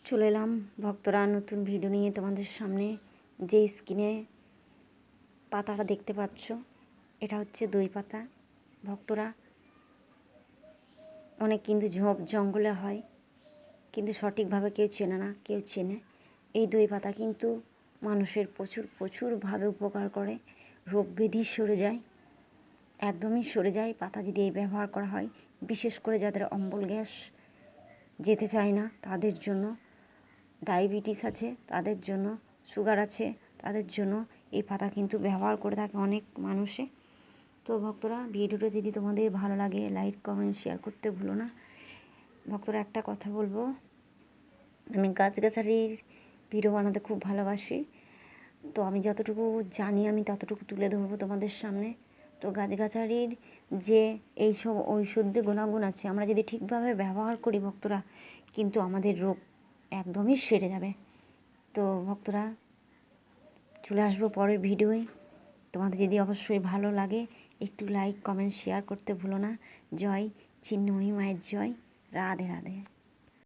চলে এলাম ভক্তরা নতুন ভিডিও নিয়ে তোমাদের সামনে। যে স্ক্রিনে পাতাটা দেখতে পাচ্ছ এটা হচ্ছে দই পাতা। ভক্তরা অনেক কিন্তু ঝোপ জঙ্গলে হয়, কিন্তু সঠিকভাবে কেউ চেনে না, কেউ চেনে। এই দই পাতা কিন্তু মানুষের প্রচুরভাবে উপকার করে। রোগ ব্যাধি সরে যায়, একদমই সরে যায় পাতা যদি এই ব্যবহার করা হয়। বিশেষ করে যাদের অম্বল গ্যাস যেতে চায় না তাদের জন্য, ডায়াবেটিস আছে তাদের জন্য, সুগার আছে তাদের জন্য এই পাতা কিন্তু ব্যবহার করে থাকে অনেক মানুষে। তো ভক্তরা, ভিডিওটা যদি তোমাদের ভালো লাগে লাইক কমেন্ট শেয়ার করতে ভুলো না। ভক্তরা, একটা কথা বলবো, আমি গাছগাছালির ভিডিও বানাতে খুব ভালোবাসি। তো আমি যতটুকু জানি আমি ততটুকু তুলে ধরবো তোমাদের সামনে। তো গাছগাছালির যে এইসব ঔষধি গুণাগুণ আছে, আমরা যদি ঠিকভাবে ব্যবহার করি ভক্তরা, কিন্তু আমাদের রোগ একদমই সেরে যাবে। তো ভক্তরা, চলে আসবো পরের ভিডিওয়। তোমাদের যদি অবশ্যই ভালো লাগে একটু লাইক কমেন্ট শেয়ার করতে ভুলো না। জয় চিন্ময়ী মায়ের জয়। রাধে রাধে।